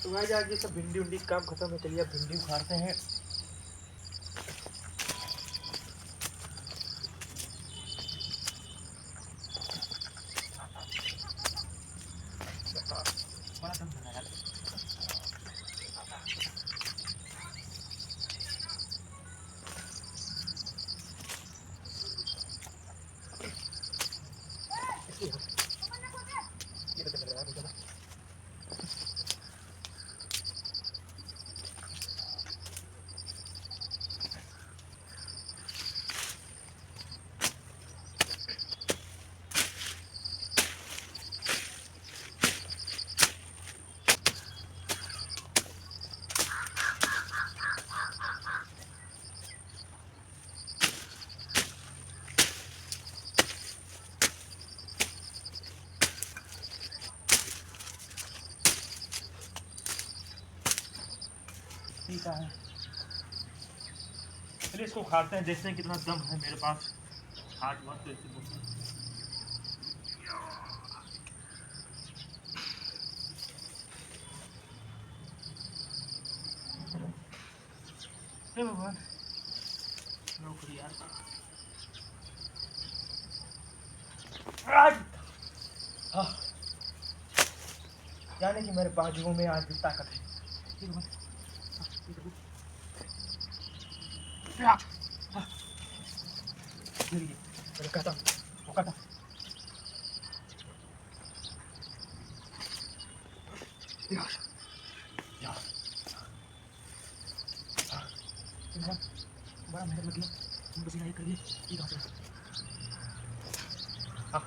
तो भाई आज ये सब भिंडी उंडी काम खत्म है, चलिए अब भिंडी उखाड़ते हैं। बड़ा दम लगा यार। ये तो लग रहा है मुझे। ठीक है, चलिए इसको उखाड़ते हैं, देखते हैं कितना दम है मेरे पास। हाथ मत तो ऐसे बोलते हैं। हे भगवान, नौकरी यार। हाँ, जाने कि मेरे बाजुओं में आज भी ताकत है। हे भगवान, मैंने कहता वो कहता बड़ा मेहनत लगी है, पसीना ये करिए ये कहाँ से। हाँ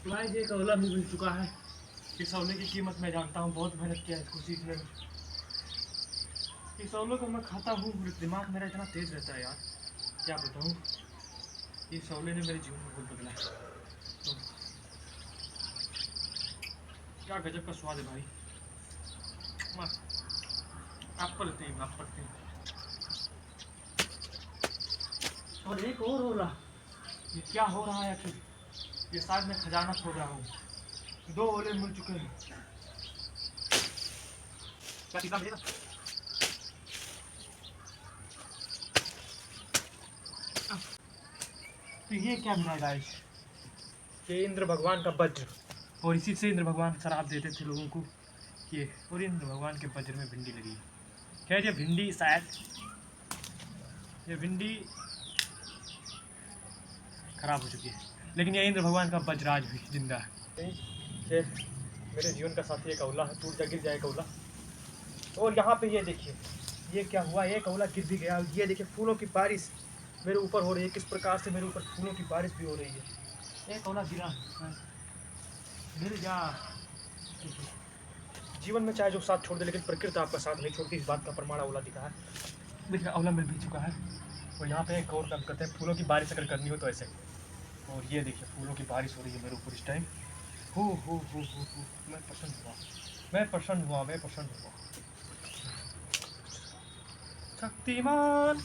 भाई, ये कौला भी मिल चुका है। इस औले की कीमत मैं जानता हूँ, बहुत मेहनत किया है इसको सीखने में। इस औले को मैं खाता हूँ, दिमाग मेरा इतना तेज रहता है यार, क्या बताऊँ। इस औले ने मेरे जीवन में बहुत बदला है। तो क्या गजब का स्वाद है भाई। आप पलते हैं, आप पलते हैं। और एक और हो रहा, ये क्या हो रहा है आखिर। ये शायद मैं खजाना खोद रहा हूँ। 2 ओले मिल चुके हैं। क्या टीका मिलेगा? तो ये क्या मिला गाइस, ये इंद्र भगवान का वज्र, और इसी से इंद्र भगवान शराब देते थे लोगों को कि, और इंद्र भगवान के वज्र में भिंडी लगी है। खैर ये भिंडी शायद, ये भिंडी खराब हो चुकी है, लेकिन ये इंद्र भगवान का वज्र आज भी जिंदा है। ये मेरे जीवन का साथी एक औला है, टूट जा गिर जाए कौला। और यहाँ पे ये देखिए, ये क्या हुआ, एक औला गिर भी गया। ये देखिए फूलों की बारिश मेरे ऊपर हो रही है, किस प्रकार से मेरे ऊपर फूलों की बारिश भी हो रही है। एक औला गिरा, गिर जा। जीवन में चाहे जो साथ छोड़ दे, लेकिन प्रकृति आपका साथ नहीं छोड़ती, इस बात का प्रमाण औला दिखा है। देखिए औला मिल भी चुका है। और यहाँ पे एक और काम करते हैं, फूलों की बारिश अगर करनी हो तो ऐसे। और ये देखिए फूलों की बारिश हो रही है मेरे ऊपर इस टाइम। हो मैं प्रसन्न हुआ, मैं प्रसन्न हुआ, मैं प्रसन्न हुआ। शक्तिमान।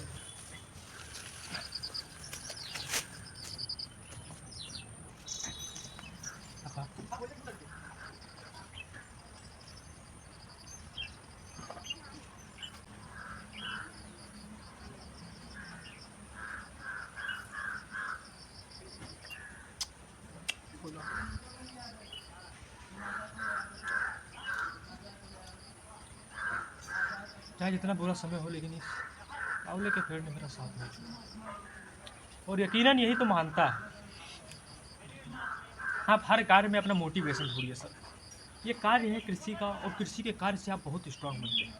चाहे जितना बुरा समय हो, लेकिन इस आंवले के पेड़ ने मेरा साथ नहीं छोड़ा। और यकीनन यही तो मानता है। आप हर कार्य में अपना मोटिवेशन ढूंढिए सर। ये कार्य है कृषि का, और कृषि के कार्य से आप बहुत स्ट्रांग बनते हैं।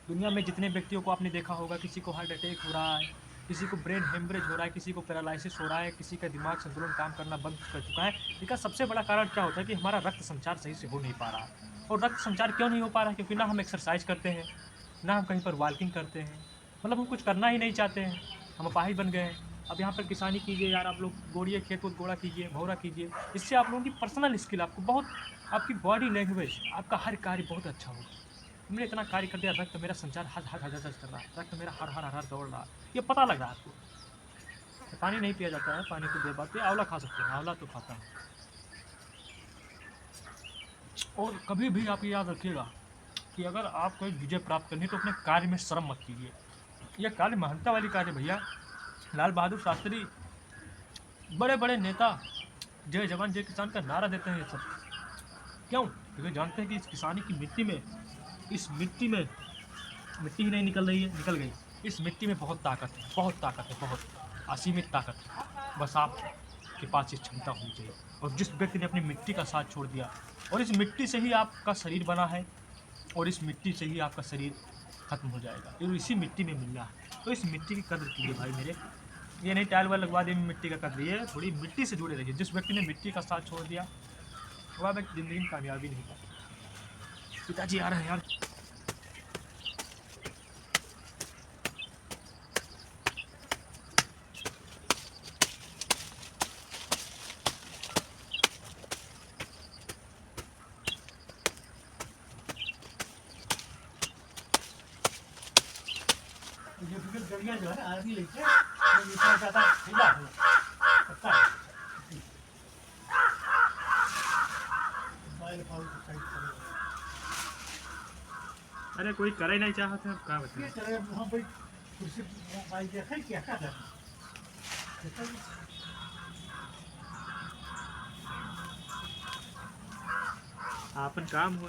दुनिया में जितने व्यक्तियों को आपने देखा होगा, किसी को हार्ट अटैक हो रहा है, किसी को ब्रेन हेमरेज हो रहा है, किसी को पैरालिसिस हो रहा है, किसी का दिमाग संतुलन काम करना बंद कर चुका है। इसका सबसे बड़ा कारण क्या होता है कि हमारा रक्त संचार सही से हो नहीं पा रहा है। और रक्त संचार क्यों नहीं हो पा रहा है? क्योंकि ना हम एक्सरसाइज करते हैं, ना हम कहीं पर वॉकिंग करते हैं, मतलब हम कुछ करना ही नहीं चाहते हैं, हम अपाहिज बन गए हैं। अब यहाँ पर किसानी कीजिए यार, आप लोग गोड़िए, खेत को गोड़ा कीजिए, भौरा कीजिए। इससे आप लोगों की पर्सनल स्किल, आपको बहुत, आपकी बॉडी लैंग्वेज, आपका हर कार्य बहुत अच्छा होगा। तुमने इतना कार्य कर दिया, रक्त मेरा संचार हर हर हर हर कर रहा है, रक्त मेरा हर हर हर हर दौड़ रहा है, ये पता लग रहा है आपको। पानी नहीं पिया जाता है, पानी को दे बात पे आंवला खा सकते हैं, आंवला तो खाता हूँ। और कभी भी आप ये याद रखिएगा कि अगर आपको एक विजय प्राप्त करनी है तो अपने कार्य में शर्म मत कीजिए। यह कार्य महानता वाली कार्य भैया। लाल बहादुर शास्त्री, बड़े बड़े नेता जय जवान जय किसान का नारा देते हैं ये सब, क्यों? क्योंकि जानते हैं कि इस किसानी की मिट्टी में, इस मिट्टी में, मिट्टी ही नहीं निकल रही है, निकल गई, इस मिट्टी में बहुत ताकत है, बहुत ताकत है, बहुत असीमित ताकत है। बस आप के पास ये क्षमता होनी चाहिए। और जिस व्यक्ति ने अपनी मिट्टी का साथ छोड़ दिया, और इस मिट्टी से ही आपका शरीर बना है, और इस मिट्टी से ही आपका शरीर खत्म हो जाएगा, और इसी मिट्टी में मिलना है। तो इस मिट्टी की कदर कीजिए भाई मेरे। ये नहीं टाइल वाल लगवा दी मिट्टी का कदर, ये थोड़ी मिट्टी से जुड़े रहिए। जिस व्यक्ति ने मिट्टी का साथ छोड़ दिया वह व्यक्ति जिंदगी में कामयाबी नहीं पाता। पिताजी आ रहे हैं यार। जलिया जो है आदमी लेके ज्यादा खुला पता है। अरे कोई करे नहीं चाहते, अब क्या बताएं। आपन काम हो।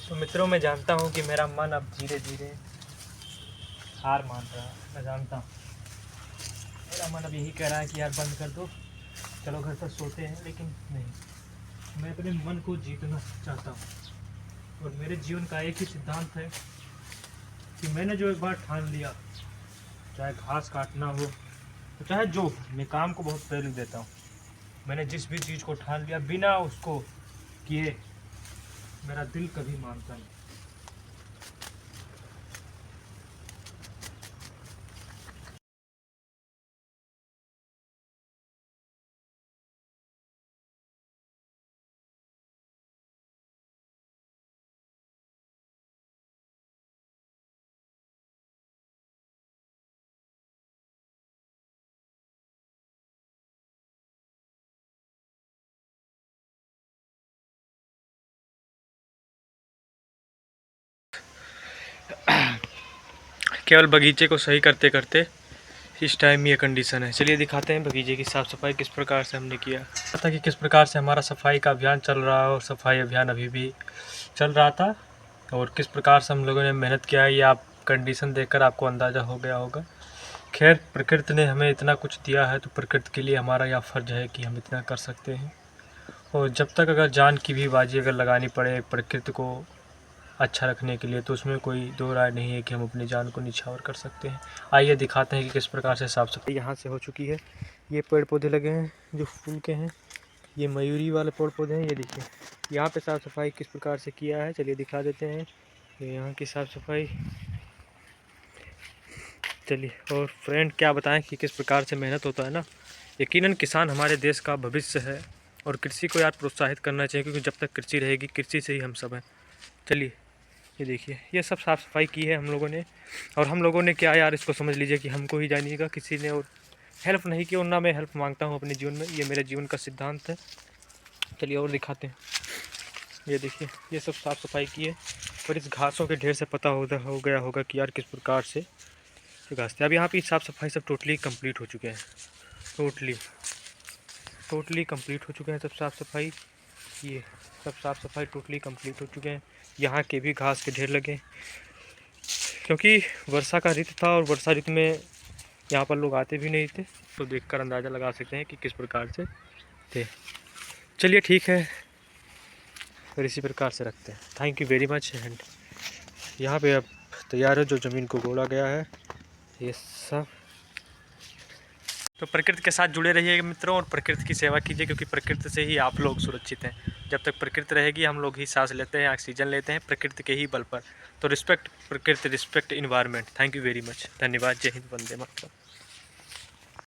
तो मित्रों, मैं जानता हूँ कि मेरा मन अब धीरे धीरे हार मान रहा है। मैं जानता हूँ मेरा मन अब यही कह रहा है कि यार बंद कर दो, चलो घर पर सोते हैं। लेकिन नहीं, मैं अपने मन को जीतना चाहता हूँ। और मेरे जीवन का एक ही सिद्धांत है कि मैंने जो एक बार ठान लिया, चाहे घास काटना हो तो चाहे जो, मैं काम को बहुत वैल्यू देता हूँ। मैंने जिस भी चीज़ को ठान लिया, बिना उसको किए मेरा दिल कभी मानता नहीं। केवल बगीचे को सही करते करते इस टाइम ये कंडीशन है। चलिए दिखाते हैं बगीचे की साफ़ सफाई किस प्रकार से हमने किया था, कि किस प्रकार से हमारा सफाई का अभियान चल रहा है। और सफाई अभियान अभी भी चल रहा था, और किस प्रकार से हम लोगों ने मेहनत किया है, ये आप कंडीशन देखकर आपको अंदाज़ा हो गया होगा। खैर, प्रकृति ने हमें इतना कुछ दिया है, तो प्रकृति के लिए हमारा यह फ़र्ज है कि हम इतना कर सकते हैं। और जब तक अगर जान की भी बाजी अगर लगानी पड़े प्रकृति को अच्छा रखने के लिए, तो उसमें कोई दो राय नहीं है कि हम अपनी जान को निछावर कर सकते हैं। आइए दिखाते हैं कि किस प्रकार से साफ़ सफाई यहाँ से हो चुकी है। ये पेड़ पौधे लगे हैं जो फूल के हैं, ये मयूरी वाले पेड़ पौधे हैं। ये देखिए यहाँ पे साफ़ सफाई किस प्रकार से किया है, चलिए दिखा देते हैं। ये यहाँ की साफ़ सफाई, चलिए। और फ्रेंड, क्या बताएं कि किस प्रकार से मेहनत होता है ना। यकीनन किसान हमारे देश का भविष्य है, और कृषि को यार प्रोत्साहित करना चाहिए, क्योंकि जब तक कृषि रहेगी, कृषि से ही हम सब हैं। चलिए, ये देखिए, ये सब साफ़ सफाई की है हम लोगों ने। और हम लोगों ने क्या यार, इसको समझ लीजिए कि हमको ही जानिएगा, किसी ने और हेल्प नहीं की, और ना मैं हेल्प मांगता हूँ अपने जीवन में। ये मेरे जीवन का सिद्धांत है। चलिए और दिखाते हैं। ये देखिए, ये सब साफ़ सफाई की है। और इस घासों के ढेर से पता हो गया होगा कि यार किस प्रकार से घास थे। अब यहाँ पे साफ़ सफाई सब टोटली कंप्लीट हो चुके हैं। टोटली कंप्लीट हो चुके हैं सब साफ़ सफाई। ये सब साफ़ सफाई टोटली कंप्लीट हो चुके हैं। यहाँ के भी घास के ढेर लगे, क्योंकि वर्षा का ऋतु था, और वर्षा ऋतु में यहाँ पर लोग आते भी नहीं थे। तो देखकर अंदाज़ा लगा सकते हैं कि किस प्रकार से थे। चलिए ठीक है। फिर इसी प्रकार से रखते हैं। Thank you very much. And यहाँ पे अब तैयार है जो ज़मीन को गोड़ा गया है ये सब। तो प्रकृति के साथ जुड़े रहिए मित्रों, और प्रकृति की सेवा कीजिए, क्योंकि प्रकृति से ही आप लोग सुरक्षित हैं। जब तक प्रकृति रहेगी हम लोग ही सांस लेते हैं, ऑक्सीजन लेते हैं प्रकृति के ही बल पर। तो रिस्पेक्ट प्रकृति, respect environment. Thank you very much. धन्यवाद। जय हिंद, वंदे मातरम।